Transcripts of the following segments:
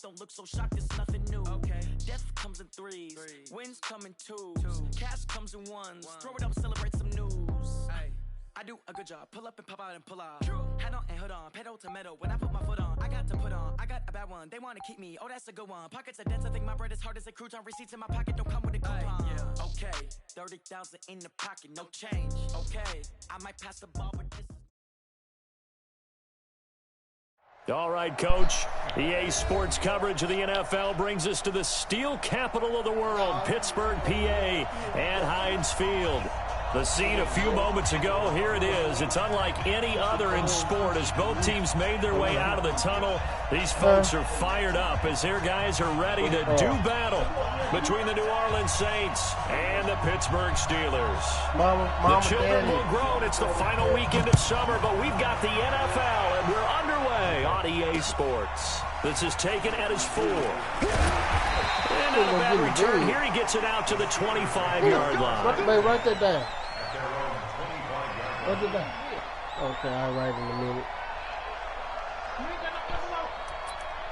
don't look so shocked, it's nothing new. Okay. Death comes in threes, wins come in twos, cash comes in ones. Throw it up, celebrate some news. I do a good job, pull up and pop out and pull out. Head on and hood on, pedal to metal. When I put my foot on, I got to put on. I got a bad one, they want to keep me. Oh, that's a good one. Pockets are dense, I think my bread is hard as a crouton. Receipts in my pocket don't come with a coupon. Okay, 30,000 in the pocket, no change. Okay, I might pass the ball, but this. All right, Coach. EA Sports coverage of the NFL brings us to the steel capital of the world, Pittsburgh, PA, and Heinz Field. The scene a few moments ago, here it is. It's unlike any other in sport as both teams made their way out of the tunnel. These folks are fired up as their guys are ready to do battle between the New Orleans Saints and the Pittsburgh Steelers. The children will grown. It's the final weekend of summer, but we've got the NFL, and we're underway on EA Sports. This is taken at his 4. And on a bad return here, he gets it out to the 25-yard line. Write that down. Write it down. Okay, I'll write in a minute.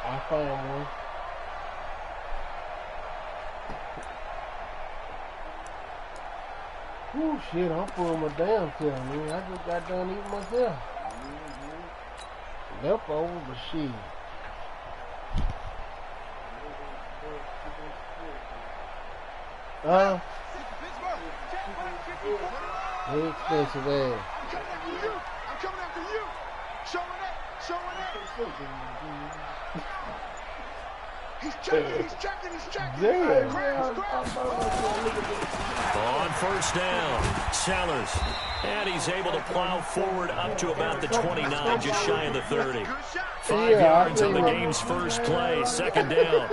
I found one. Oh shit, I'm pulling my damn self, man. I just got done eating myself. Leftovers, but shit. Very expensive ass. I'm coming after you. Showing it. He's checking. Damn. On first down, Sellers. And he's able to plow forward up to about the 29, just shy of the 30. 5 yards on the game's first play, second down.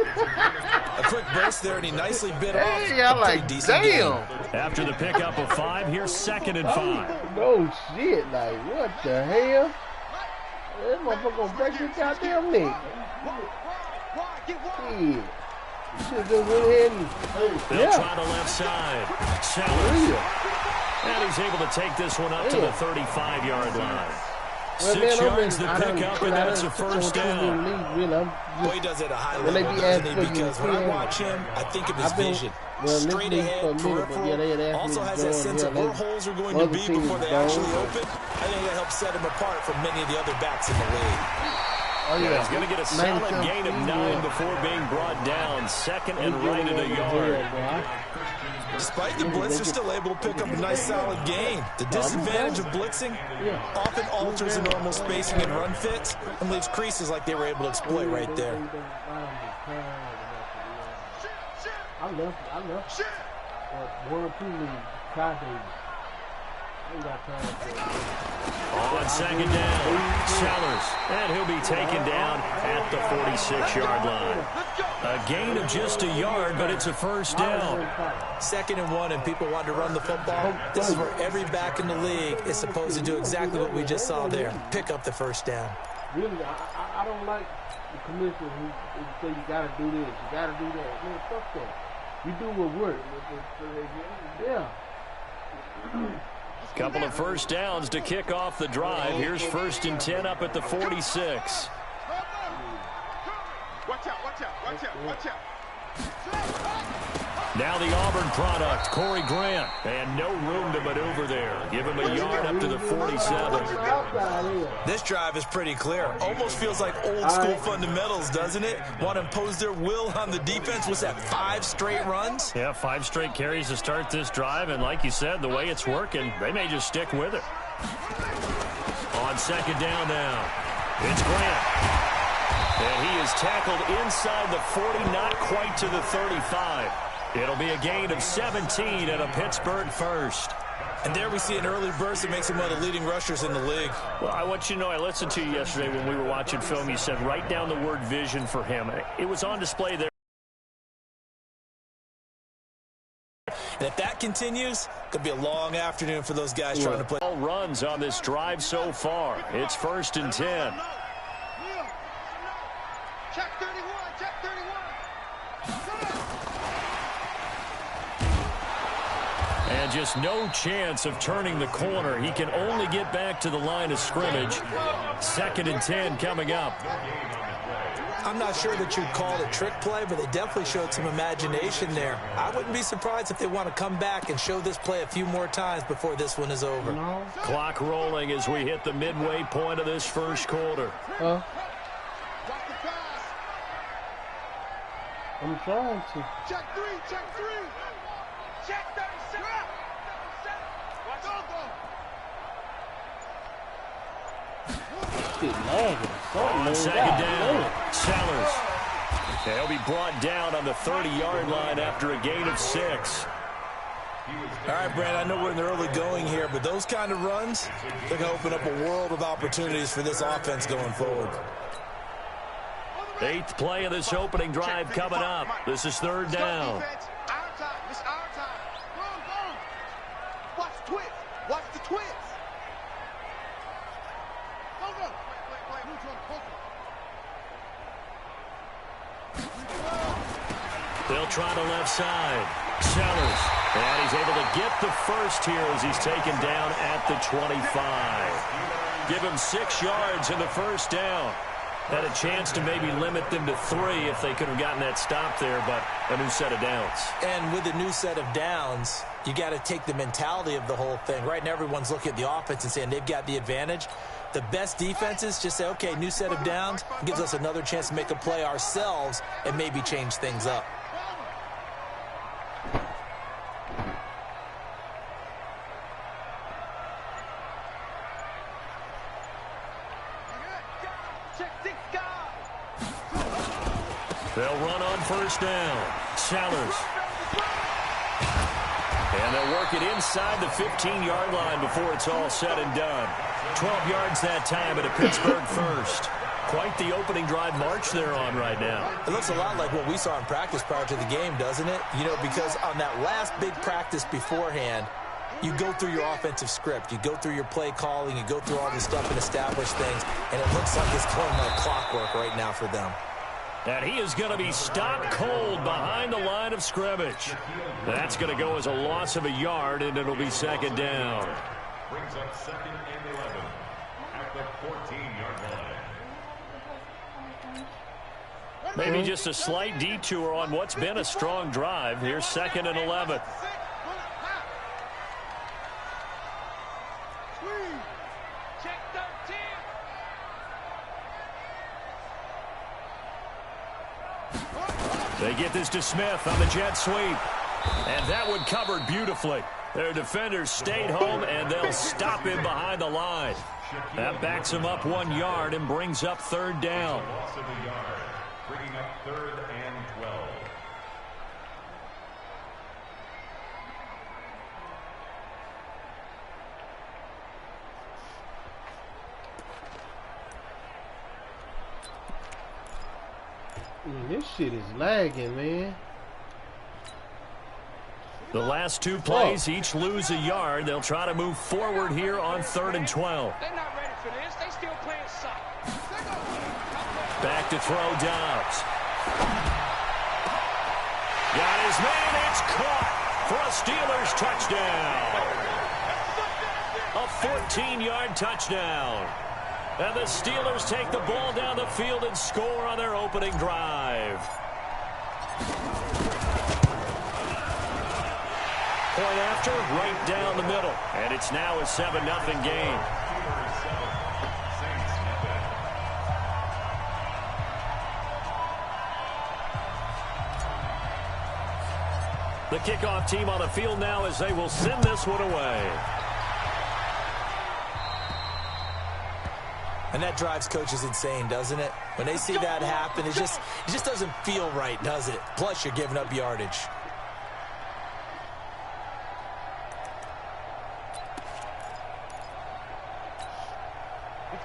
A quick burst there, and he nicely bit off. Hey, I like, damn. After the pickup of 5, here's 2nd and 5. No shit, like, what the hell? That motherfucker gonna break your goddamn neck. Shit. You should just went ahead and... They'll try the left side. Sellers. And he's able to take this one up to the 35-yard line. 6 yards to pick up, and that's a first down. Boy, he does it at a high level, doesn't he? Because when I watch him, I think of his vision. Straight ahead, peripheral. Also has that sense of where holes are going to be before they actually open. I think that helps set him apart from many of the other backs in the league. He's going to get a solid gain of 9 before being brought down. 2nd and right at a yard. Despite the blitz, they're still able to pick up a nice solid gain. The disadvantage of blitzing often alters the normal spacing and run fits and leaves creases like they were able to exploit right there. I love one or two leagues. On second down, Sellers, and he'll be taken down at the 46-yard line. A gain of just a yard, but it's a first down. 2nd and 1, and people want to run the football. This is where every back in the league is supposed to do exactly what we just saw there, pick up the first down. Really, I don't like the commissioner who say you got to do this, you got to do that. Man, fuck that. You do what works. Yeah. Couple of first downs to kick off the drive. Here's 1st and 10 up at the 46. Watch out. Now the Auburn product, Corey Grant. And no room to maneuver there. Give him a yard up to the 47. This drive is pretty clear. Almost feels like old school fundamentals, doesn't it? Want to impose their will on the defense. Was that 5 straight runs? Yeah, 5 straight carries to start this drive. And like you said, the way it's working, they may just stick with it. On second down now, it's Grant. And he is tackled inside the 40, not quite to the 35. It'll be a gain of 17 and a Pittsburgh first. And there we see an early burst that makes him one of the leading rushers in the league. Well, I want you to know, I listened to you yesterday when we were watching film. You said write down the word vision for him. It was on display there. And if that continues, it could be a long afternoon for those guys trying to play. All runs on this drive so far. It's 1st and 10. Check 31. And just no chance of turning the corner. He can only get back to the line of scrimmage. 2nd and 10 coming up. I'm not sure that you'd call it a trick play, but they definitely showed some imagination there. I wouldn't be surprised if they want to come back and show this play a few more times before this one is over. No. Clock rolling as we hit the midway point of this first quarter. I'm trying to. Check three, check three. Check 37. Watch go. Shit, lagging. On second down, Sellers. He'll be brought down on the 30-yard line after a gain of 6. All right, Brad, I know we're in the early going here, but those kind of runs, they're going to open up a world of opportunities for this offense going forward. 8th play of this opening drive coming up. This is 3rd down. Our time. It's our time. Go. Watch the twist. Watch the twist. Go. They'll try the left side. Sellers. And he's able to get the first here as he's taken down at the 25. Give him 6 yards in the first down. Had a chance to maybe limit them to 3 if they could have gotten that stop there, but a new set of downs. And with a new set of downs, you got to take the mentality of the whole thing. Right now, everyone's looking at the offense and saying they've got the advantage. The best defenses just say, okay, new set of downs, gives us another chance to make a play ourselves and maybe change things up. They'll run on first down. Sellers. And they'll work it inside the 15-yard line before it's all said and done. 12 yards that time at a Pittsburgh first. Quite the opening drive march they're on right now. It looks a lot like what we saw in practice prior to the game, doesn't it? You know, because on that last big practice beforehand, you go through your offensive script. You go through your play calling. You go through all this stuff and establish things. And it looks like it's going like clockwork right now for them. And he is going to be stopped cold behind the line of scrimmage. That's going to go as a loss of a yard, and it'll be 2nd down. Brings up 2nd and 11 at the 14-yard line. Maybe just a slight detour on what's been a strong drive. Here's 2nd and 11. They get this to Smith on the jet sweep. And that one covered beautifully. Their defenders stayed home, and they'll stop him behind the line. That backs him up 1 yard and brings up 3rd down. Loss of a yard, bringing up 3rd and 12. This shit is lagging, man. The last 2 plays each lose a yard. They'll try to move forward here on 3rd and 12. They're not ready for this. They still playing soft. Back to throw Dobbs. Got his man. It's caught for a Steelers touchdown. A 14-yard touchdown. And the Steelers take the ball down the field and score on their opening drive. Point after, right down the middle. And it's now a 7-0 game. The kickoff team on the field now as they will send this one away. And that drives coaches insane, doesn't it? When they see that happen, it just doesn't feel right, does it? Plus, you're giving up yardage.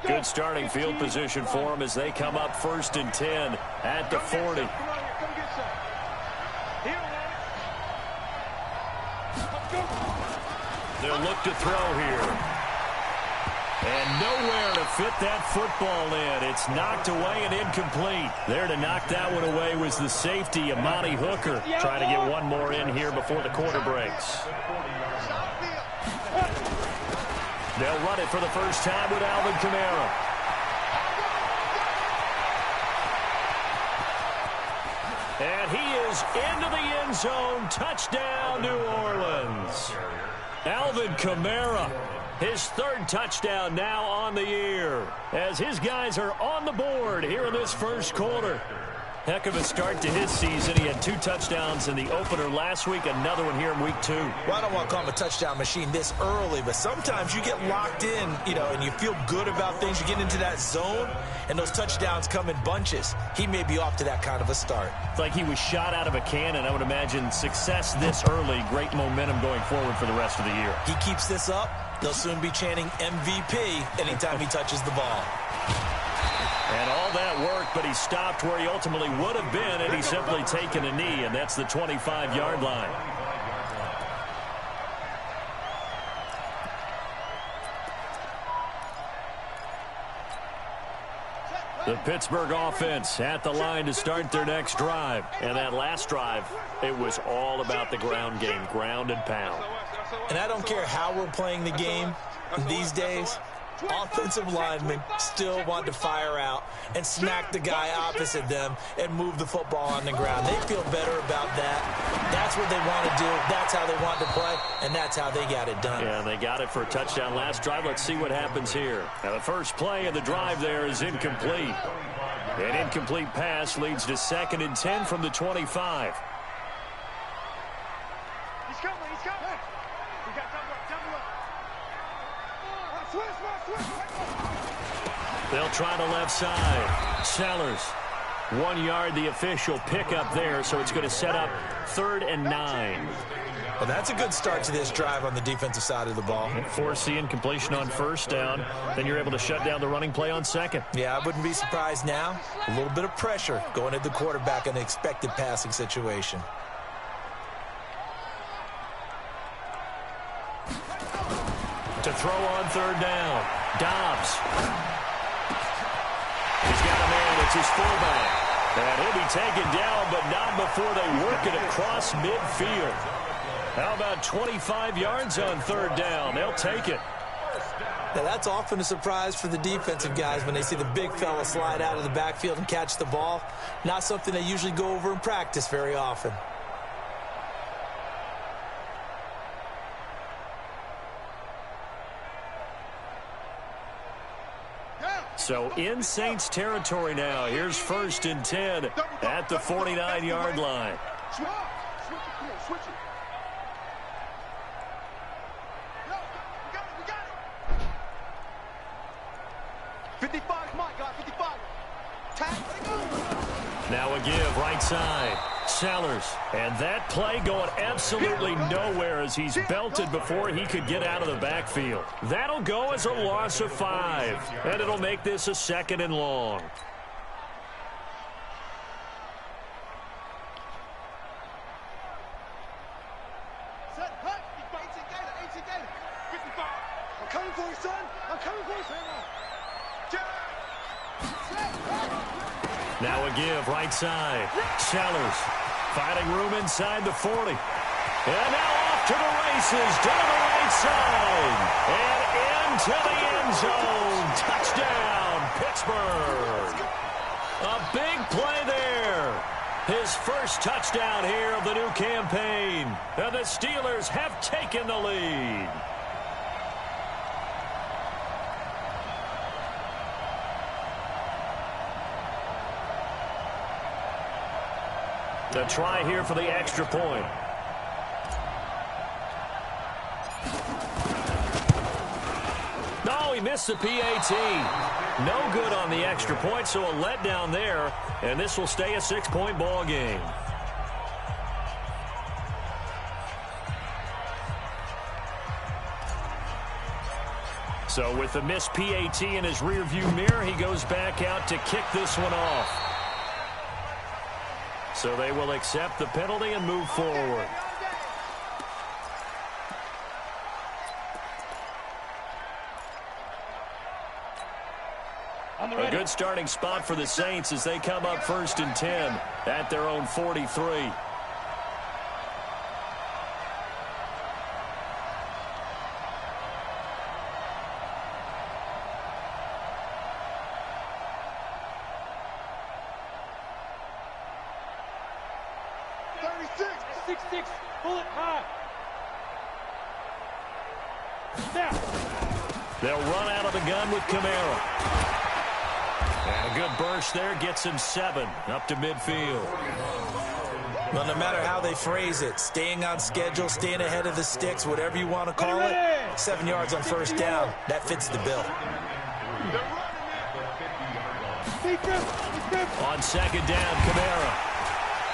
Good starting field position for them as they come up 1st and 10 at the 40. They'll look to throw here. And nowhere to fit that football in. It's knocked away and incomplete. There to knock that one away was the safety, Amani Hooker, trying to get one more in here before the quarter breaks. They'll run it for the first time with Alvin Kamara. And he is into the end zone. Touchdown, New Orleans. Alvin Kamara, his third touchdown now on the year, as his guys are on the board here in this first quarter. Heck of a start to his season. He had 2 touchdowns in the opener last week, another one here in week 2. Well, I don't want to call him a touchdown machine this early, but sometimes you get locked in, and you feel good about things. You get into that zone, and those touchdowns come in bunches. He may be off to that kind of a start. It's like he was shot out of a cannon. I would imagine success this early, great momentum going forward for the rest of the year. He keeps this up, they'll soon be chanting MVP anytime he touches the ball. And all that worked, but he stopped where he ultimately would have been, and he's simply taken a knee, and that's the 25-yard line. The Pittsburgh offense at the line to start their next drive. And that last drive, it was all about the ground game, ground and pound. And I don't care how we're playing the game these days, offensive linemen still want to fire out and smack the guy opposite them and move the football on the ground. They feel better about that. That's what they want to do. That's how they want to play, and that's how they got it done. Yeah, they got it for a touchdown last drive. Let's see what happens here. Now, the first play of the drive there is incomplete. An incomplete pass leads to 2nd and 10 from the 25. He's coming. We got double up. They'll try the left side. Sellers, 1 yard, the official pickup there, so it's going to set up 3rd and 9. Well, that's a good start to this drive on the defensive side of the ball. Force the incompletion on 1st down. Then you're able to shut down the running play on 2nd. Yeah, I wouldn't be surprised now. A little bit of pressure going at the quarterback in an expected passing situation. To throw on 3rd down. Dobbs. He's got a man. It's his fullback. And he'll be taken down, but not before they work it across midfield. How about 25 yards on 3rd down? They'll take it. Now, that's often a surprise for the defensive guys when they see the big fella slide out of the backfield and catch the ball. Not something they usually go over in practice very often. So in Saints territory now. Here's 1st and 10 at the 49-yard line. Switch it. Yo, we got it. 55, my God, 55. Tag, now a give, right side. Sellers. And that play going absolutely nowhere as he's belted before he could get out of the backfield. That'll go as a loss of 5. And it'll make this a 2nd and long. I'm coming for you, son. Now a give, right side. Sellers finding room inside the 40. And now off to the races, down the right side. And into the end zone. Touchdown, Pittsburgh. A big play there. His first touchdown here of the new campaign. And the Steelers have taken the lead. A try here for the extra point. No, he missed the PAT. No good on the extra point, so a letdown there. And this will stay a 6-point ball game. So with the missed PAT in his rearview mirror, he goes back out to kick this one off. So they will accept the penalty and move forward. A good starting spot for the Saints as they come up 1st and 10 at their own 43. 36. 6-6. Pull it high. Snap. They'll run out of the gun with Kamara. And a good burst there gets him 7 up to midfield. Well, no matter how they phrase it, staying on schedule, staying ahead of the sticks, whatever you want to call it, 7 yards on first down, that fits the bill. On second down, Kamara.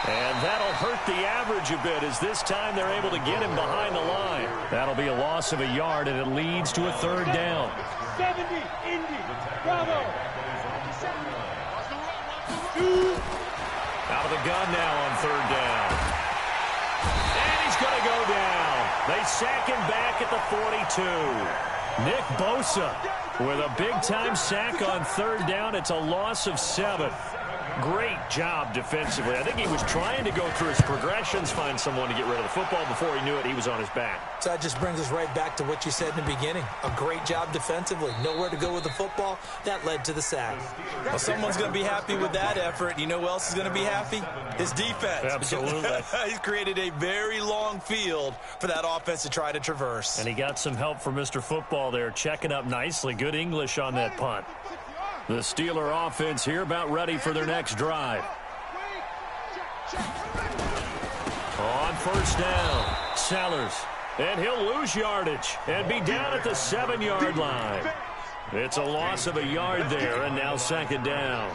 And that'll hurt the average a bit as this time they're able to get him behind the line. That'll be a loss of a yard, and it leads to a third down. 70, Indy, Bravo. Out of the gun now on third down. And he's going to go down. They sack him back at the 42. Nick Bosa with a big-time sack on third down. It's a loss of 7. Great job defensively. I think he was trying to go through his progressions, find someone to get rid of the football. Before he knew it, he was on his back. So that just brings us right back to what you said in the beginning. A great job defensively. Nowhere to go with the football. That led to the sack. Well, someone's going to be happy with that effort. You know who else is going to be happy? His defense. Absolutely. He's created a very long field for that offense to try to traverse. And he got some help from Mr. Football there, checking up nicely. Good English on that punt. The Steeler offense here about ready for their next drive. On first down, Sellers. And he'll lose yardage and be down at the 7-yard line. It's a loss of a yard there, and now second down.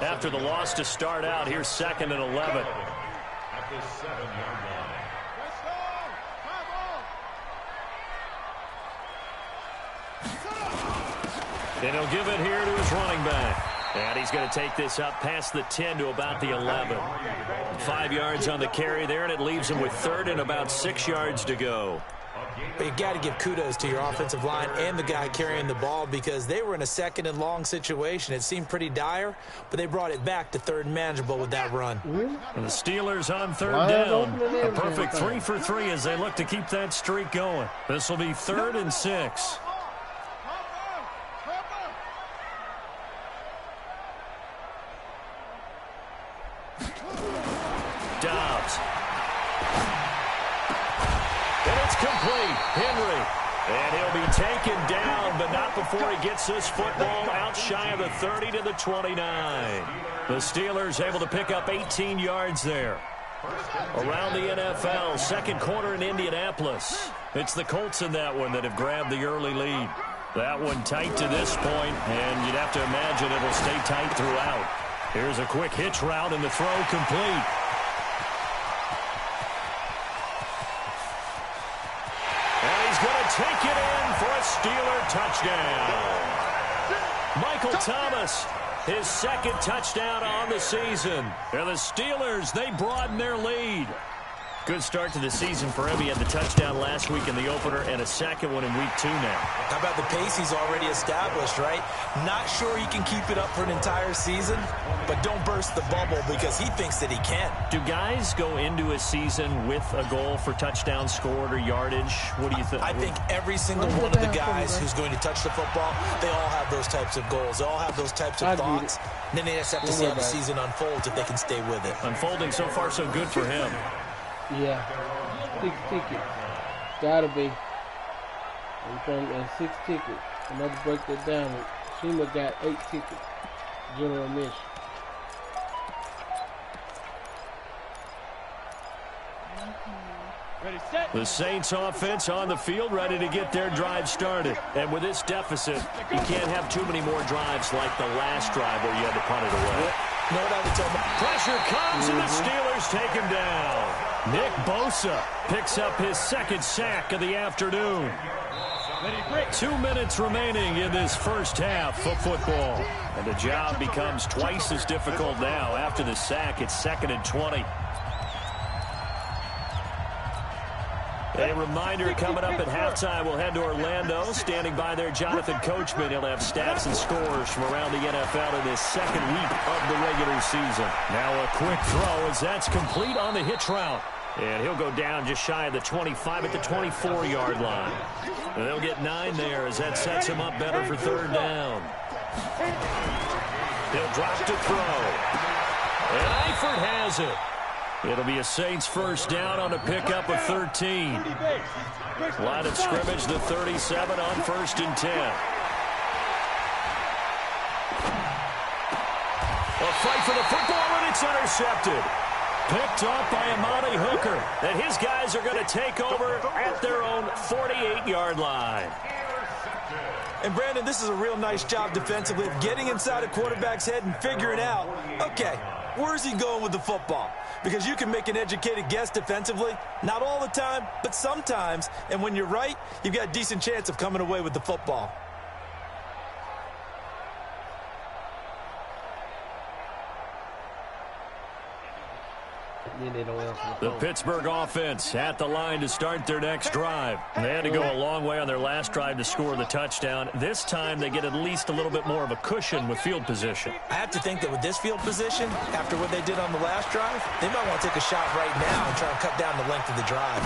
After the loss to start out, here's 2nd and 11. At the 7-yard line. And he'll give it here to his running back. And he's going to take this up past the 10 to about the 11. 5 yards on the carry there, and it leaves him with 3rd and about 6 yards to go. But you got to give kudos to your offensive line and the guy carrying the ball because they were in a 2nd and long situation. It seemed pretty dire, but they brought it back to 3rd and manageable with that run. And the Steelers on 3rd down. A perfect 3 for 3 as they look to keep that streak going. This will be 3rd and 6. Dobbs. And it's complete. Henry. And he'll be taken down, but not before he gets this football out shy of the 30 to the 29. The Steelers able to pick up 18 yards there. Around the NFL, second quarter in Indianapolis. It's the Colts in that one that have grabbed the early lead. That one tight to this point, and you'd have to imagine it'll stay tight throughout. Here's a quick hitch route, and the throw complete. Take it in for a Steeler touchdown. Michael Thomas, his 2nd touchdown on the season. And the Steelers, they broaden their lead. Good start to the season for him. He had the touchdown last week in the opener and a 2nd one in week 2 now. How about the pace he's already established, right? Not sure he can keep it up for an entire season, but don't burst the bubble because he thinks that he can. Do guys go into a season with a goal for touchdowns scored or yardage? What do you think? I think every single one of the guys who's going to touch the football, they all have those types of goals. They all have those types of thoughts. And then they just have to see how the season unfolds if they can stay with it. Unfolding so far so good for him. Yeah, 6 tickets. Gotta be. I'm trying to 6 tickets. I'm going to break that down. Shima got 8 tickets. General admission. Ready, set. The Saints offense on the field, ready to get their drive started. And with this deficit, you can't have too many more drives like the last drive where you had to punt it away. No doubt it's over. Pressure comes, and the Steelers take him down. Nick Bosa picks up his 2nd sack of the afternoon. 2 minutes remaining in this first half of football. And the job becomes twice as difficult now. After the sack, it's 2nd and 20. A reminder coming up at halftime, we'll head to Orlando. Standing by there, Jonathan Coachman. He'll have stats and scores from around the NFL in this 2nd week of the regular season. Now a quick throw as that's complete on the hitch route. And he'll go down just shy of the 25 at the 24-yard line. And they'll get 9 there as that sets him up better for 3rd down. He'll drop to throw. And Eifert has it. It'll be a Saints first down on a pickup of 13. Line of scrimmage, the 37 on 1st and 10. A fight for the football, and it's intercepted. Picked off by Amani Hooker. And his guys are going to take over at their own 48-yard line. And, Brandon, this is a real nice job defensively of getting inside a quarterback's head and figuring out, okay, where's he going with the football? Because you can make an educated guess defensively. Not all the time, but sometimes. And when you're right, you've got a decent chance of coming away with the football. The Pittsburgh offense at the line to start their next drive. They had to go a long way on their last drive to score the touchdown. This time they get at least a little bit more of a cushion with field position. I have to think that with this field position, after what they did on the last drive, they might want to take a shot right now and try and cut down the length of the drive.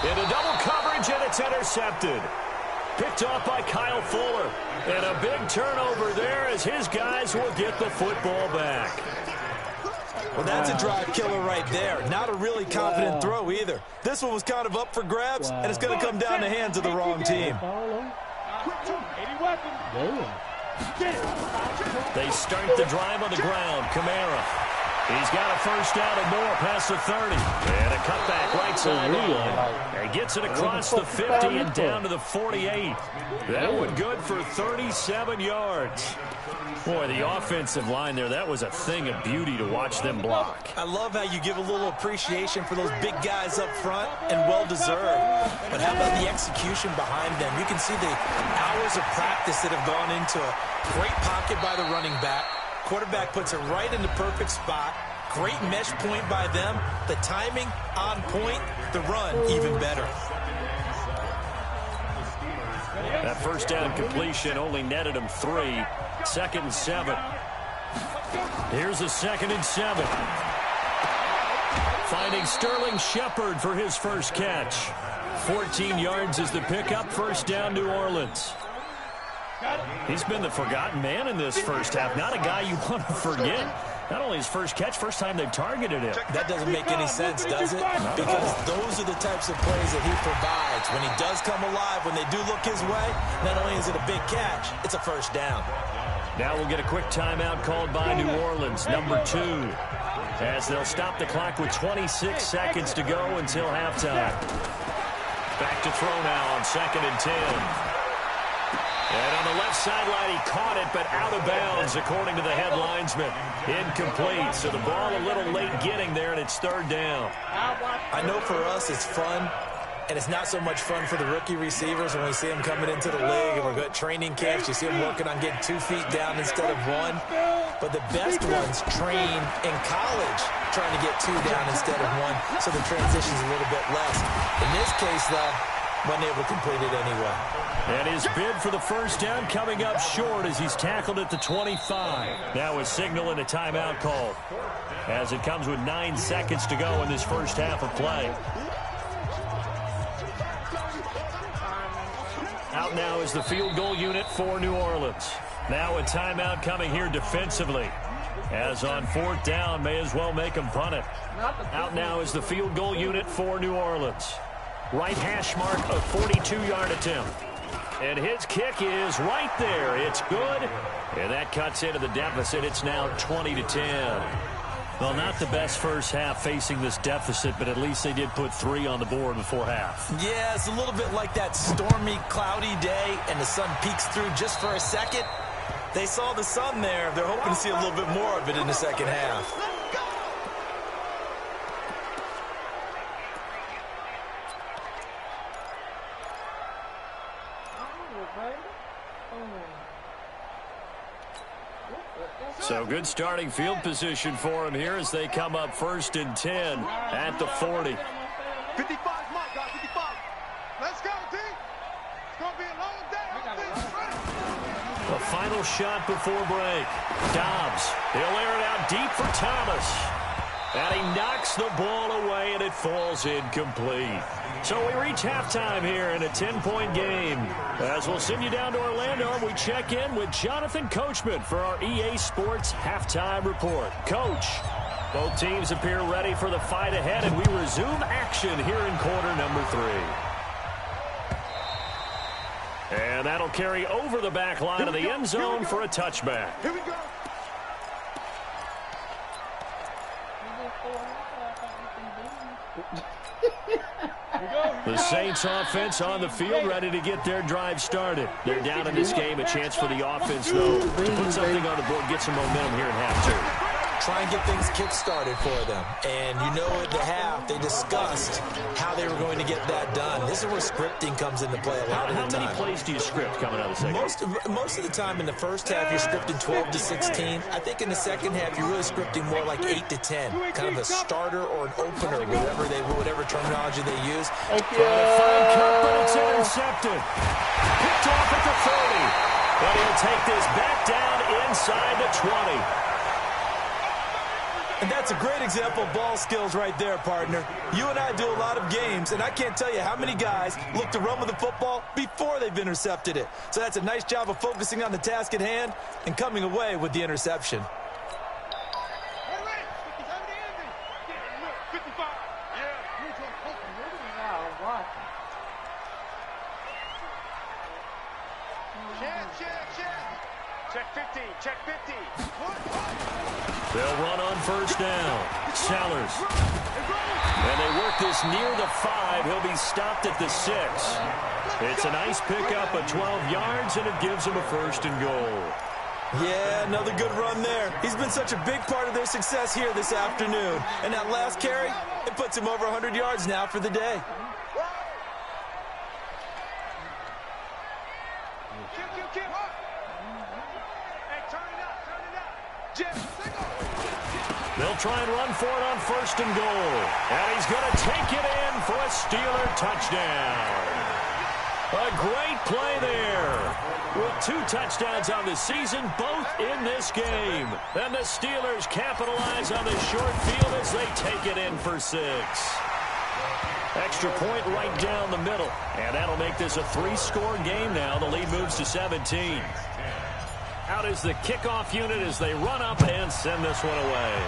Into double coverage, and it's intercepted. Picked off by Kyle Fuller. And a big turnover there as his guys will get the football back. Well, that's a drive killer right there. Not a really confident throw either. This one was kind of up for grabs, and it's going to come down the hands of the wrong team. They start the drive on the ground. Kamara. He's got a first down and more past the 30. And a cutback right sideline. And gets it across the 50 and down to the 48. That one good for 37 yards. Boy, the offensive line there, that was a thing of beauty to watch them block. I love how you give a little appreciation for those big guys up front, and well-deserved. But how about the execution behind them? You can see the hours of practice that have gone into a great pocket by the running back. Quarterback puts it right in the perfect spot. Great mesh point by them. The timing on point. The run even better. That first down completion only netted him 3. 2nd and 7. Here's a 2nd and 7. Finding Sterling Shepard for his first catch. 14 yards is the pickup. First down, New Orleans. He's been the forgotten man in this first half. Not a guy you want to forget. Not only his first catch, first time they've targeted him. That doesn't make any sense, does it? Because those are the types of plays that he provides. When he does come alive, when they do look his way, not only is it a big catch, it's a first down. Now we'll get a quick timeout called by New Orleans, number 2. As they'll stop the clock with 26 seconds to go until halftime. Back to throw now on 2nd and 10. And on the left sideline, he caught it, but out of bounds, according to the head linesman. Incomplete, so the ball a little late getting there, and it's 3rd down. I know for us it's fun, and it's not so much fun for the rookie receivers when we see them coming into the league, and we're at training camps. You see them working on getting 2 feet down instead of 1. But the best ones train in college trying to get 2 down instead of 1, so the transition's a little bit less. In this case, though, wasn't able to complete it anyway. And his bid for the first down coming up short as he's tackled at the 25. Now a signal and a timeout call as it comes with 9 seconds to go in this first half of play. Out now is the field goal unit for New Orleans. Now a timeout coming here defensively. As on 4th down, may as well make him punt it. Out now is the field goal unit for New Orleans. Right hash mark, a 42-yard attempt. And his kick is right there. It's good. And that cuts into the deficit. It's now 20-10. Well, not the best first half facing this deficit, but at least they did put 3 on the board before half. Yeah, it's a little bit like that stormy, cloudy day, and the sun peeks through just for a second. They saw the sun there. They're hoping to see a little bit more of it in the second half. So good starting field position for him here as they come up 1st and 10 at the 40. 55, come on, guys, 55. Let's go, team. It's going to be a long day. The final shot before break. Dobbs, he'll air it out deep for Thomas. And he knocks the ball away, and it falls incomplete. So we reach halftime here in a 10-point game. As we'll send you down to Orlando, we check in with Jonathan Coachman for our EA Sports Halftime Report. Coach, Both teams appear ready for the fight ahead, and we resume action here in quarter number 3. And that'll carry over the back line of the end zone for a touchback. Here we go. The Saints offense on the field, ready to get their drive started. They're down in this game. A chance for the offense, though, to put something on the board, get some momentum here in half 2. Try and get things kick-started for them. And you know at the half, they discussed how they were going to get that done. This is where scripting comes into play a lot of the time. How many plays do you script coming out of the second? Most of the time in the first half, you're scripting 12 to 16. I think in the second half, you're really scripting more like 8 to 10. Kind of a starter or an opener, whatever terminology they use. Trying to find Cup, but it's intercepted. Picked off at the 30. But he'll take this back down inside the 20. And that's a great example of ball skills right there, partner. You and I do a lot of games, and I can't tell you how many guys look to run with the football before they've intercepted it. So that's a nice job of focusing on the task at hand and coming away with the interception. Check 50, check 50. They'll run on first down. Sellers. And they work this near the 5. He'll be stopped at the 6. It's a nice pickup of 12 yards, and it gives him a 1st and goal. Yeah, another good run there. He's been such a big part of their success here this afternoon. And that last carry, it puts him over 100 yards now for the day. They'll try and run for it on 1st and goal. And he's going to take it in for a Steeler touchdown. A great play there. With 2 touchdowns on the season, both in this game. And the Steelers capitalize on the short field as they take it in for 6. Extra point right down the middle. And that'll make this a 3-score game now. The lead moves to 17. Out is the kickoff unit as they run up and send this one away.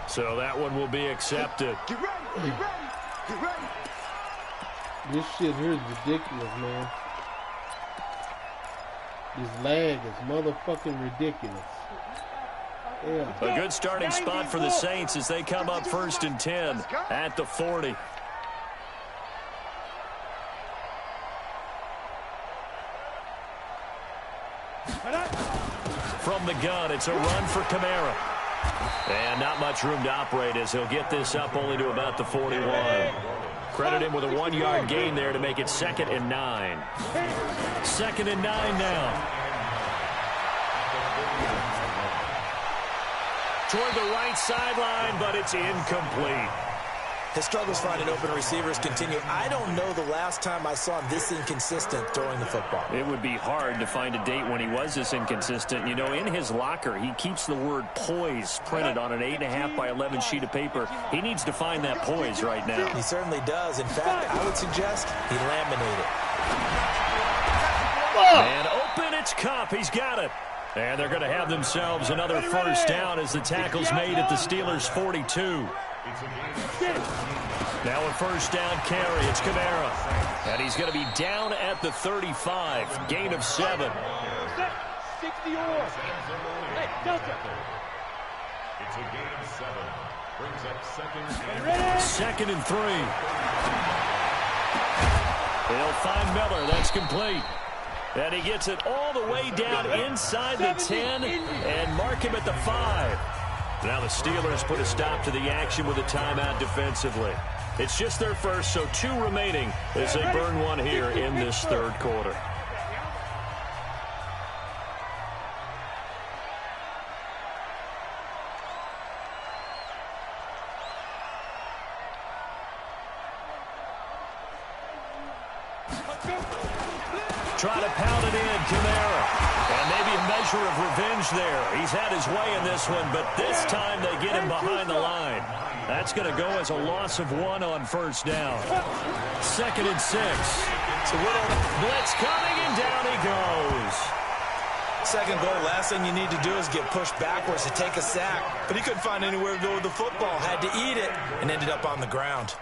So that one will be accepted. Get ready, get ready, get ready. This shit here is ridiculous, man. This lag is motherfucking ridiculous. Yeah. A good starting spot for the Saints as they come up 1st and 10 at the 40. From the gun, it's a run for Kamara. And not much room to operate as he'll get this up only to about the 41. Credit him with a 1-yard gain there to make it 2nd and 9. 2nd and 9 now. Toward the right sideline, but it's incomplete. His struggles finding open receivers continue. I don't know the last time I saw him this inconsistent throwing the football. It would be hard to find a date when he was this inconsistent. You know, in his locker, he keeps the word poise printed on an 8.5 by 11 sheet of paper. He needs to find that poise right now. He certainly does. In fact, I would suggest he laminated it. And open, it's Cup. He's got it. And they're going to have themselves another 1st down as the tackle's made at the Steelers' 42. Now a 1st down carry. It's Kamara. And he's going to be down at the 35. Gain of 7. 60 or. Hey, Delta. It's a gain of 7. Brings up 2nd and 2nd and 3. They'll find Miller. That's complete. And he gets it all the way down inside the 10 and mark him at the 5. Now the Steelers put a stop to the action with a timeout defensively. It's just their first, so 2 remaining as they burn one here in this 3rd quarter. Try to pound it in, Kamara. And maybe a measure of revenge there. He's had his way in this one, but this time they get him behind the line. That's going to go as a loss of 1 on 1st down. 2nd and 6. So blitz coming, and down he goes. second goal, last thing you need to do is get pushed backwards to take a sack. But he couldn't find anywhere to go with the football. Had to eat it and ended up on the ground.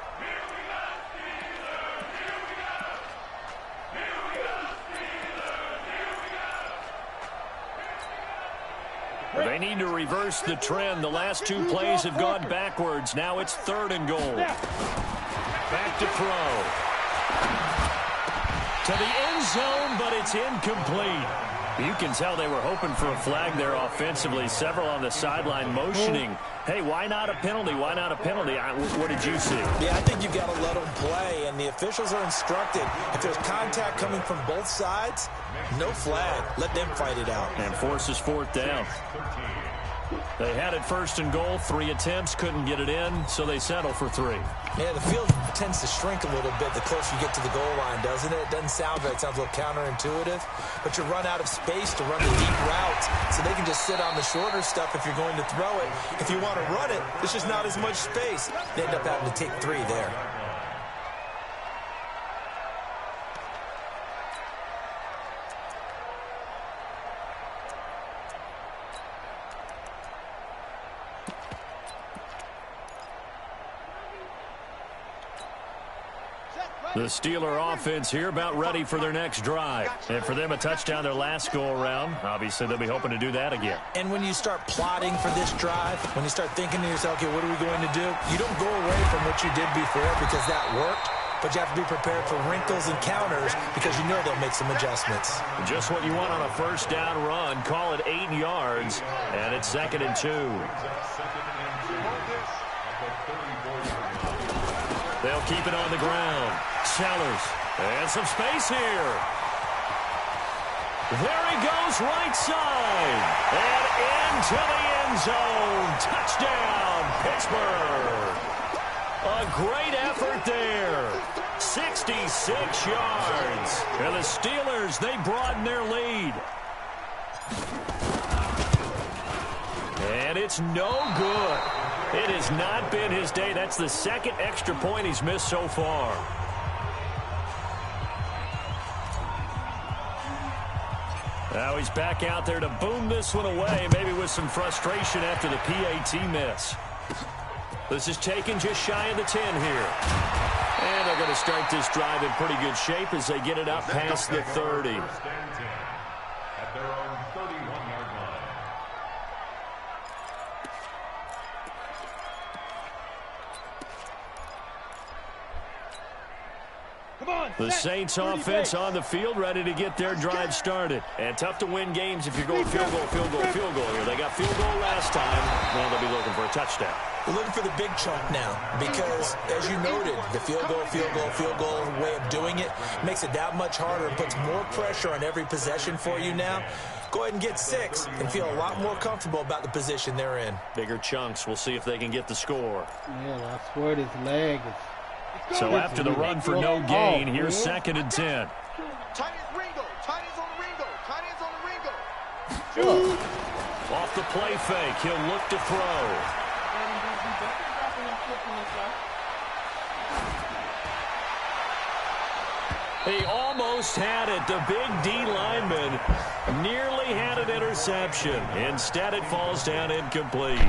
They need to reverse the trend. The last two plays have gone backwards. Now it's 3rd and goal. Back to throw. To the end zone, but it's incomplete. You can tell they were hoping for a flag there offensively. Several on the sideline motioning. Hey, why not a penalty? Why not a penalty? What did you see? Yeah, I think you've got to let them play, and the officials are instructed. If there's contact coming from both sides, no flag. Let them fight it out. And forces 4th down. They had it 1st and goal. 3 attempts, couldn't get it in, so they settle for 3. Yeah, the field tends to shrink a little bit the closer you get to the goal line, doesn't it? It doesn't sound right. It sounds a little counterintuitive. But you run out of space to run the deep routes, so they can just sit on the shorter stuff if you're going to throw it. If you want to run it, there's just not as much space. They end up having to take 3 there. The Steeler offense here about ready for their next drive. And for them, a touchdown their last go-around. Obviously, they'll be hoping to do that again. And when you start plotting for this drive, when you start thinking to yourself, okay, what are we going to do? You don't go away from what you did before because that worked, but you have to be prepared for wrinkles and counters because you know they'll make some adjustments. Just what you want on a 1st down run. Call it 8 yards, and it's 2nd and 2. They'll keep it on the ground. Sellers. And some space here. There he goes, right side. And into the end zone. Touchdown, Pittsburgh. A great effort there. 66 yards. And the Steelers, they broaden their lead. And it's no good. It has not been his day. That's the 2nd extra point he's missed so far. Now he's back out there to boom this one away, maybe with some frustration after the PAT miss. This is taken just shy of the 10 here. And they're going to start this drive in pretty good shape as they get it up past the 30. At their own 31-yard line. The Saints offense on the field, ready to get their drive started. And tough to win games if you're going field goal, field goal, field goal here. They got field goal last time. Now they'll be looking for a touchdown. We're looking for the big chunk now because, as you noted, the field goal way of doing it makes it that much harder and puts more pressure on every possession for you now. Go ahead and get 6 and feel a lot more comfortable about the position they're in. Bigger chunks. We'll see if they can get the score. Man, I swear this leg is... So after the run for no gain, here's 2nd and 10. Tight ends Ringo. Tight ends on the Ringo. Tight ends on the Ringo. Shoot. Off the play fake, he'll look to throw. He almost had it. The big D lineman nearly had an interception. Instead, it falls down incomplete.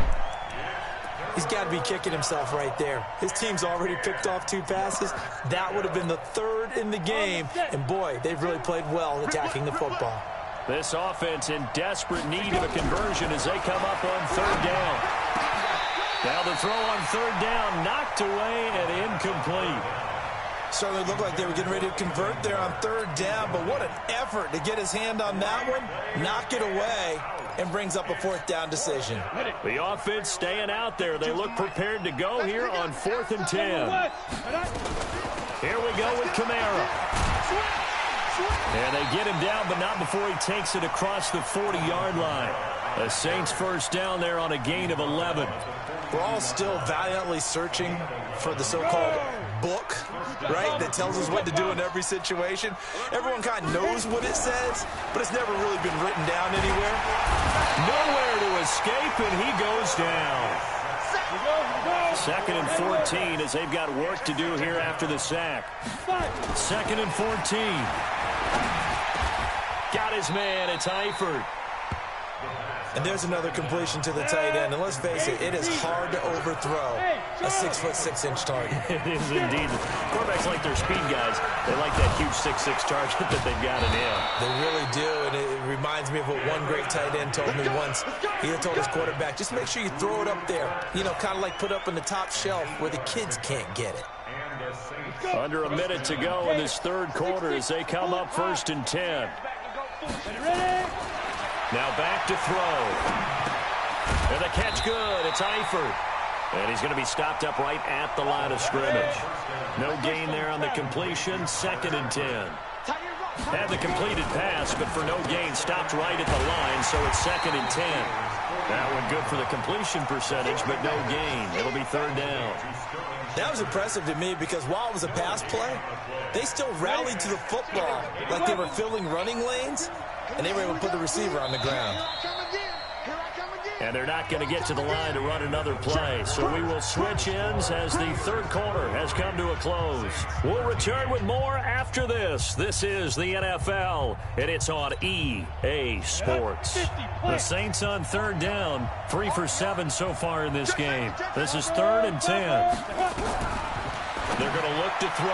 He's got to be kicking himself right there. His team's already picked off 2 passes. That would have been the 3rd in the game. And, boy, they've really played well attacking the football. This offense in desperate need of a conversion as they come up on 3rd down. Now the throw on 3rd down, knocked away and incomplete. Certainly looked like they were getting ready to convert there on 3rd down, but what an effort to get his hand on that one, knock it away, and brings up a 4th down decision. The offense staying out there. They look prepared to go here on 4th and 10. Here we go with Kamara. And they get him down, but not before he takes it across the 40-yard line. The Saints 1st down there on a gain of 11. We're all still valiantly searching for the so-called book, right, that tells us what to do in every situation. Everyone kind of knows what it says, but it's never really been written down anywhere. Nowhere to escape, and he goes down. 2nd and 14 as they've got work to do here after the sack. 2nd and 14. Got his man. It's Eifert. And there's another completion to the tight end. And let's face it, it is hard to overthrow a 6'6" target. It is indeed. Quarterbacks like their speed guys. They like that huge 6'6" target that they've got in him. They really do, and it reminds me of what one great tight end told me once. He had told his quarterback, just make sure you throw it up there. You know, kind of like put up in the top shelf where the kids can't get it. Under a minute to go in this third quarter as they come up 1st and 10. Now back to throw. And the catch good. It's Eifert. And he's going to be stopped up right at the line of scrimmage. No gain there on the completion. 2nd and 10. Had the completed pass, but for no gain, stopped right at the line, so it's 2nd and 10. That one good for the completion percentage, but no gain. It'll be 3rd down. That was impressive to me because while it was a pass play, they still rallied to the football like they were filling running lanes, and they were able to put the receiver on the ground. And they're not going to get to the line to run another play. So we will switch ends as the third quarter has come to a close. We'll return with more after this. This is the NFL, and it's on EA Sports. The Saints on 3rd down, 3 for 7 so far in this game. This is 3rd and 10. They're going to look to throw.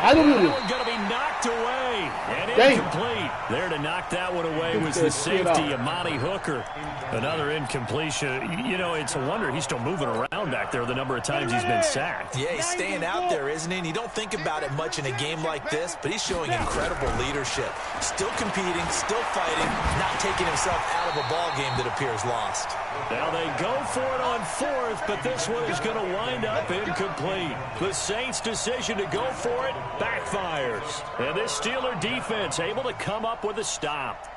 That one going to be knocked away and incomplete. There to knock that one away was the safety, Amani Hooker. Another incompletion. You know, it's a wonder he's still moving around back there the number of times he's been sacked. Yeah, he's staying out there, isn't he? And you don't think about it much in a game like this, but he's showing incredible leadership. Still competing, still fighting, not taking himself out of a ball game that appears lost. Now they go for it on 4th, but this one is going to wind up incomplete. The Saints' decision to go for it backfires. And this Steeler defense able to come up with a stop.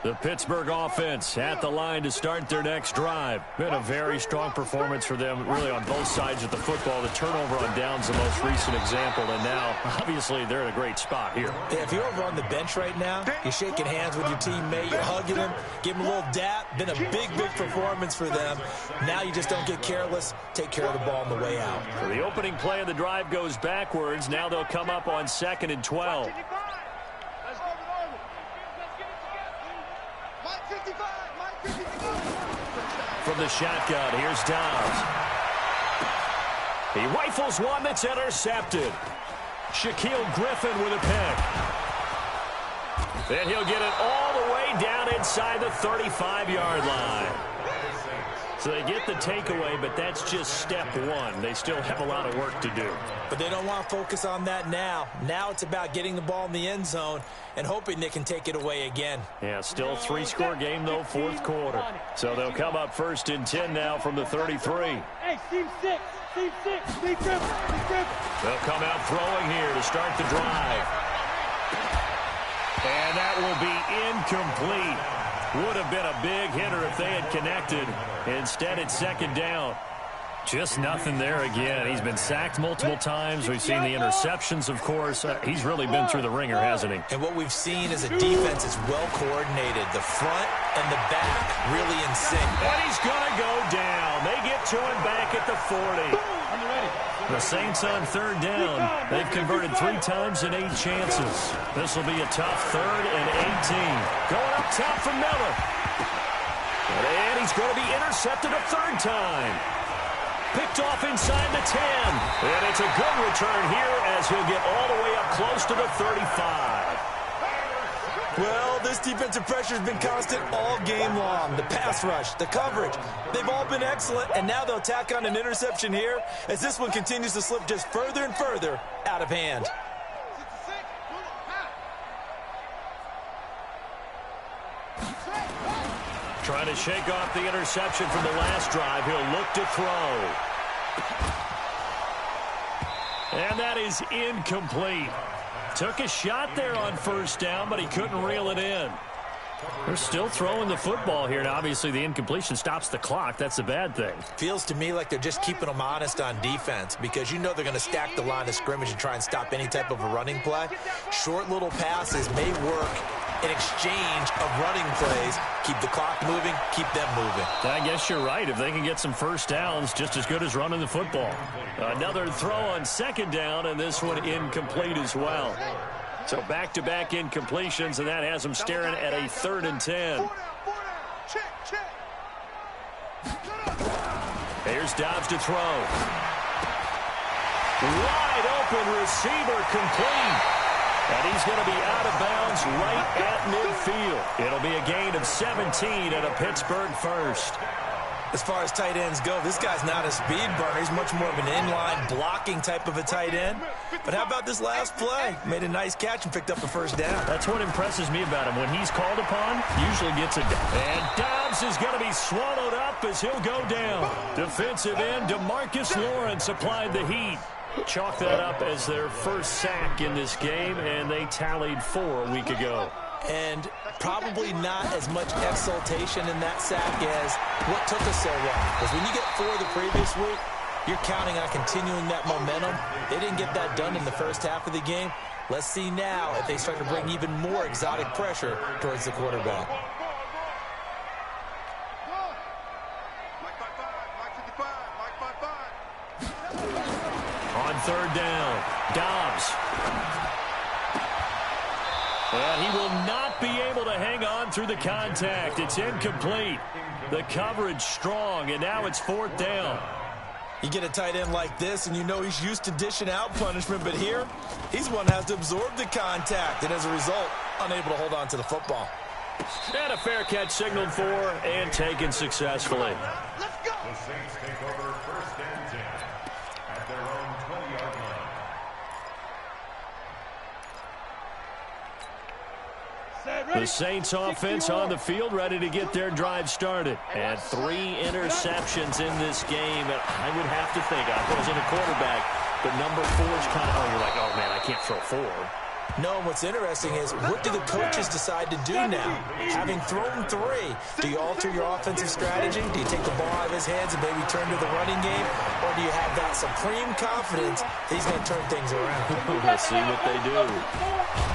The Pittsburgh offense at the line to start their next drive. Been a very strong performance for them, really, on both sides of the football. The turnover on downs the most recent example, and now, obviously, they're in a great spot here. Yeah, if you're over on the bench right now, you're shaking hands with your teammate, you're hugging him, give him a little dap. Been a big performance for them. Now you just don't get careless. Take care of the ball on the way out. So the opening play of the drive goes backwards. Now they'll come up on 2nd and 12. From the shotgun, here's Dobbs. He rifles one that's intercepted. Shaquille Griffin with a pick. Then he'll get it all the way down inside the 35-yard line. So they get the takeaway, but that's just step one. They still have a lot of work to do. But they don't want to focus on that now. Now it's about getting the ball in the end zone and hoping they can take it away again. Yeah, still 3-score game, though, 4th quarter. So they'll come up 1st and 10 now from the 33. Hey, team 6, team 6, team triple. They'll come out throwing here to start the drive. And that will be incomplete. Would have been a big hitter if they had connected. Instead, it's 2nd down. Just nothing there again. He's been sacked multiple times. We've seen the interceptions, of course. He's really been through the ringer, hasn't he? And what we've seen is a defense is well coordinated. The front and the back really in sync. But he's going to go down. They get to him back at the 40. The Saints on 3rd down. They've converted 3 times in 8 chances. This will be a tough 3rd and 18. Going up top for Miller. And he's going to be intercepted a 3rd time. Picked off inside the 10. And it's a good return here as he'll get all the way up close to the 35. Well, this defensive pressure has been constant all game long. The pass rush, the coverage, they've all been excellent, and now they'll tack on an interception here as this one continues to slip just further and further out of hand. Trying to shake off the interception from the last drive. He'll look to throw. And that is incomplete. Took a shot there on 1st down, but he couldn't reel it in. They're still throwing the football here, and obviously the incompletion stops the clock. That's a bad thing. Feels to me like they're just keeping them honest on defense because you know they're going to stack the line of scrimmage and try and stop any type of a running play. Short little passes may work in exchange of running plays. Keep the clock moving, keep them moving. I guess you're right. If they can get some first downs, just as good as running the football. Another throw on second down, and this one incomplete as well. So back-to-back incompletions, and that has them staring at a 3rd and 10. Here's Dobbs to throw. Wide open receiver complete. And he's going to be out of bounds right at midfield. It'll be a gain of 17 and a Pittsburgh first. As far as tight ends go, this guy's not a speed burner. He's much more of an inline blocking type of a tight end. But how about this last play? Made a nice catch and picked up the first down. That's what impresses me about him. When he's called upon, usually gets it done. And Dobbs is going to be swallowed up as he'll go down. Defensive end DeMarcus Lawrence applied the heat. Chalk that up as their first sack in this game, and they tallied 4 a week ago. And probably not as much exultation in that sack as what took us so long. Because when you get 4 the previous week, you're counting on continuing that momentum. They didn't get that done in the first half of the game. Let's see now if they start to bring even more exotic pressure towards the quarterback. On 3rd down, Dobbs. And he will not be able to hang on through the contact. It's incomplete. The coverage strong, and now it's 4th down. You get a tight end like this, and you know he's used to dishing out punishment, but here, he's one that has to absorb the contact, and as a result, unable to hold on to the football. And a fair catch signaled for and taken successfully. Let's go. The Saints take over 1st and 10 at their own 20-yard line. The Saints offense on the field, ready to get their drive started. And 3 interceptions in this game. And I would have to think, I wasn't a quarterback, but number 4 is kind of, you're like, oh man, I can't throw 4. No, what's interesting is what do the coaches decide to do now? Having thrown 3, do you alter your offensive strategy? Do you take the ball out of his hands and maybe turn to the running game? Or do you have that supreme confidence that he's going to turn things around? We'll see what they do.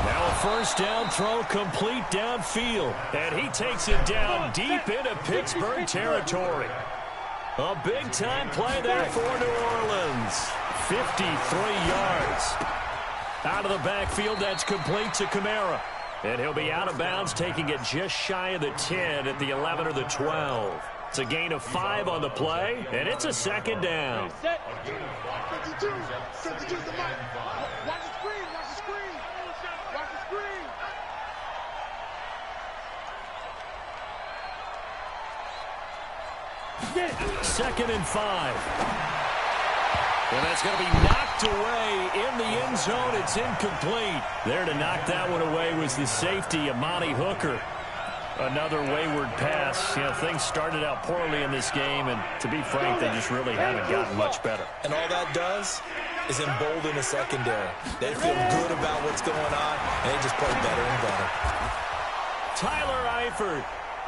Now a 1st down throw complete downfield. And he takes it down deep into Pittsburgh territory. A big-time play there for New Orleans. 53 yards. Out of the backfield, that's complete to Kamara. And he'll be out of bounds, taking it just shy of the 10 at the 11 or the 12. It's a gain of 5 on the play, and it's a 2nd down. 52 the mic. Watch the screen, watch the screen. Watch the screen. 2nd and 5. And that's going to be knocked away in the end zone. It's incomplete. There to knock that one away was the safety, Amani Hooker. Another wayward pass. You know, things started out poorly in this game, and to be frank, they just really haven't gotten much better. And all that does is embolden the secondary. They feel good about what's going on, and they just play better and better. Tyler Eifert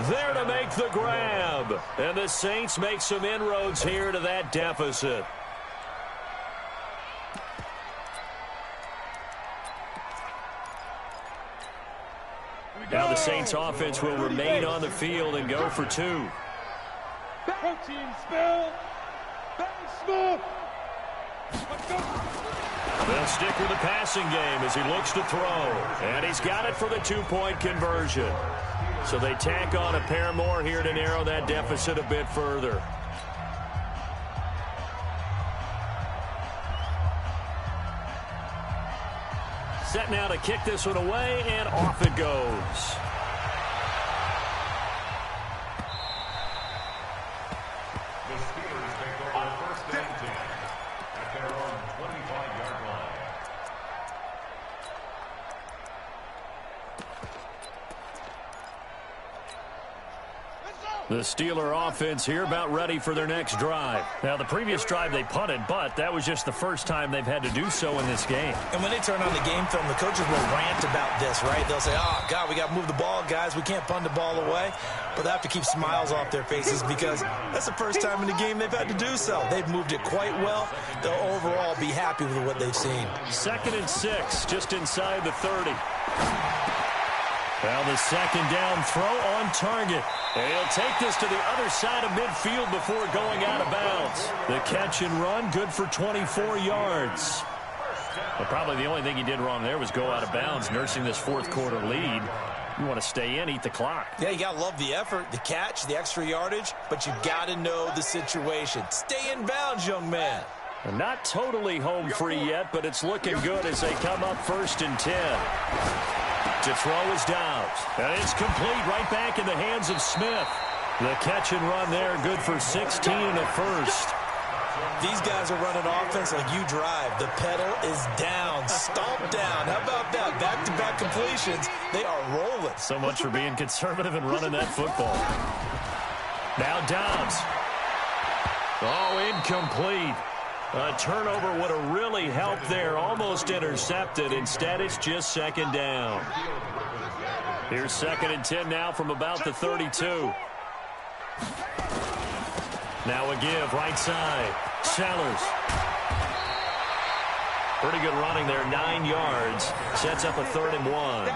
there to make the grab. And the Saints make some inroads here to that deficit. Now the Saints offense will remain on the field and go for 2. Protein spill. Smoke. They'll stick with the passing game as he looks to throw. And he's got it for the 2-point conversion. So they tack on a pair more here to narrow that deficit a bit further. Set now to kick this one away, and off it goes. The Steelers take over 1st and 10 at their own 25-yard line. The Steeler offense here about ready for their next drive. Now, the previous drive they punted, but that was just the first time they've had to do so in this game. And when they turn on the game film, the coaches will rant about this, right? They'll say, oh, God, we got to move the ball, guys. We can't punt the ball away. But they have to keep smiles off their faces because that's the first time in the game they've had to do so. They've moved it quite well. They'll overall be happy with what they've seen. 2nd and 6, just inside the 30. Well, the second down throw on target. And he'll take this to the other side of midfield before going out of bounds. The catch and run, good for 24 yards. But probably the only thing he did wrong there was go out of bounds, nursing this fourth quarter lead. You want to stay in, eat the clock. Yeah, you got to love the effort, the catch, the extra yardage, but you got to know the situation. Stay in bounds, young man. And not totally home free yet, but it's looking good as they come up 1st and 10. To throw is Downs. And it's complete right back in the hands of Smith. The catch and run there, good for 16 and a first. These guys are running offense like you drive. The pedal is down, stomp down. How about that? Back-to-back completions. They are rolling. So much for being conservative and running that football. Now Downs. Oh, incomplete. A turnover would have really helped there. Almost intercepted. Instead, it's just 2nd down. Here's 2nd and 10 now from about the 32. Now a give, right side. Sellers. Pretty good running there, 9 yards. Sets up a 3rd and 1. A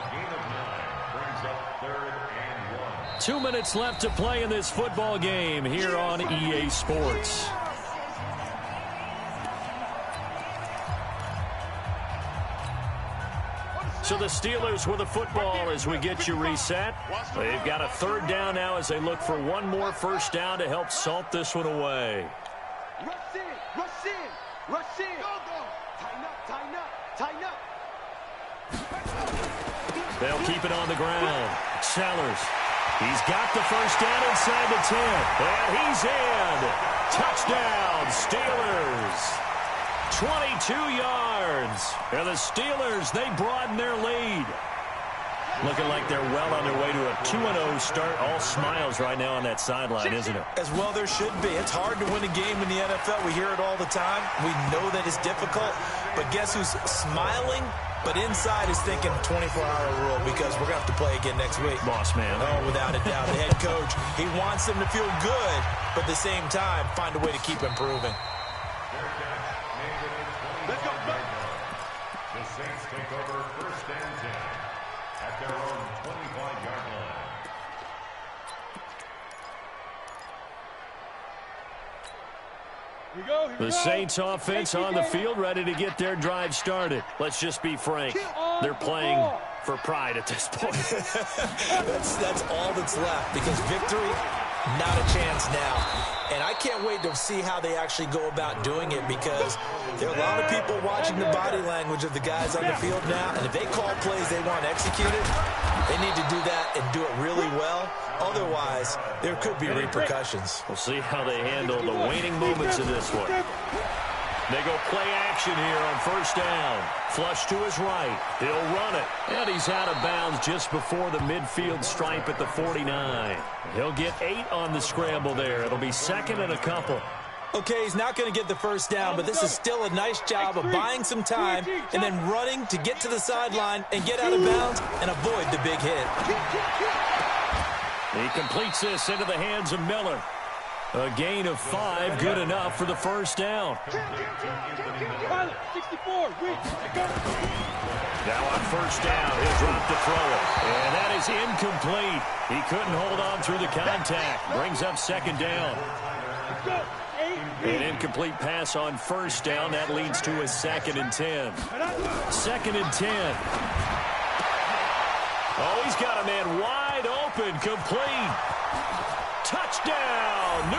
gain of 9 brings up 3rd and 1. 2 minutes left to play in this football game here on EA Sports. So the Steelers with the football as we get you reset. They've got a 3rd down now as they look for one more first down to help salt this one away. Rush in, rush in, rush in. Go, go. Tighten up, tighten up, tighten up. They'll keep it on the ground. Sellers. He's got the first down inside the 10. And he's in. Touchdown, Steelers. 22 yards. And the Steelers, they broaden their lead. Looking like they're well on their way to a 2-0 start. All smiles right now on that sideline, isn't it? As well there should be. It's hard to win a game in the NFL. We hear it all the time. We know that it's difficult. But guess who's smiling? But inside is thinking 24-hour rule because we're going to have to play again next week. Boss man. Oh, without a doubt. The head coach, he wants them to feel good, but at the same time, find a way to keep improving. Let's go. The Saints take over 1st and 10 at their own 25-yard line. The Saints offense on the field, ready to get their drive started. Let's just be frank. They're playing for pride at this point. that's all that's left because victory, not a chance now. And I can't wait to see how they actually go about doing it because there are a lot of people watching the body language of the guys on the field now. And if they call plays they want executed, they need to do that and do it really well. Otherwise, there could be repercussions. We'll see how they handle the waning moments of this one. They go play action here on 1st down. Flush to his right. He'll run it. And he's out of bounds just before the midfield stripe at the 49. He'll get 8 on the scramble there. It'll be 2nd and a couple. Okay, he's not going to get the first down, but this is still a nice job of buying some time and then running to get to the sideline and get out of bounds and avoid the big hit. He completes this into the hands of Miller. A gain of 5, good enough for the first down. Pilot, 64, reach, go. Now on 1st down, he'll drop to throw it. And that is incomplete. He couldn't hold on through the contact. Brings up 2nd down. An incomplete pass on 1st down. That leads to a 2nd and 10. 2nd and 10. Oh, he's got a man wide open, complete. Touchdown, New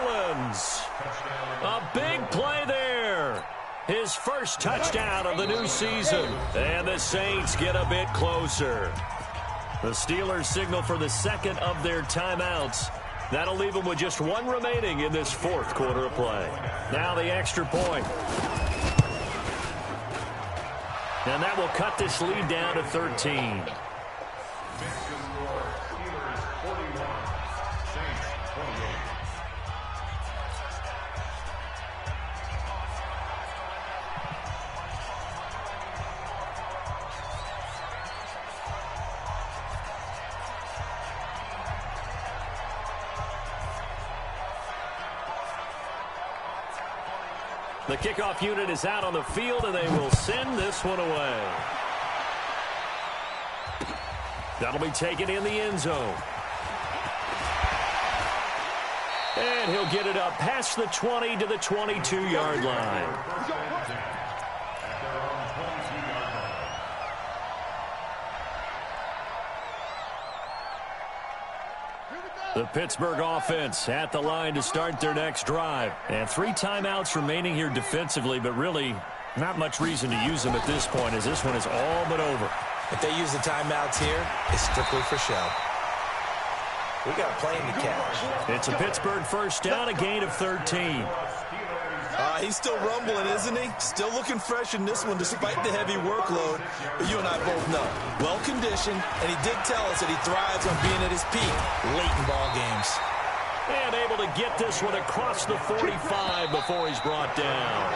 Orleans. A big play there. His first touchdown of the new season. And the Saints get a bit closer. The Steelers signal for the 2nd of their timeouts. That'll leave them with just 1 remaining in this 4th quarter of play. Now the extra point. And that will cut this lead down to 13. The kickoff unit is out on the field, and they will send this one away. That'll be taken in the end zone. And he'll get it up past the 20 to the 22-yard line. The Pittsburgh offense at the line to start their next drive. And 3 timeouts remaining here defensively, but really not much reason to use them at this point, as this one is all but over. If they use the timeouts here, it's strictly for show. We got a plane to catch. It's a Pittsburgh first down, a gain of 13. He's still rumbling, isn't he? Still looking fresh in this one despite the heavy workload. But you and I both know, well-conditioned, and he did tell us that he thrives on being at his peak late in ball games. And able to get this one across the 45 before he's brought down.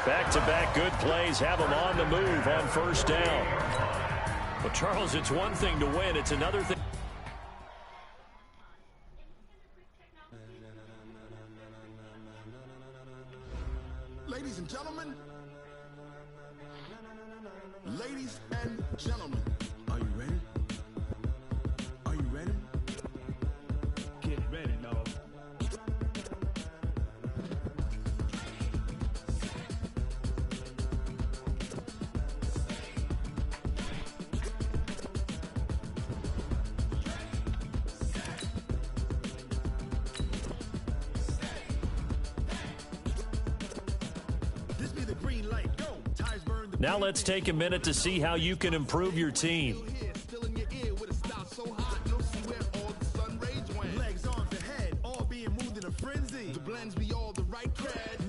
Back-to-back good plays have him on the move on first down. Well, Charles, it's one thing to win. It's another thing. Ladies and gentlemen, are you ready? Are you ready? Get ready, dog. Now let's take a minute to see how you can improve your team. Legs, arms, and head, all being moved in a frenzy. The blends be all the right cred.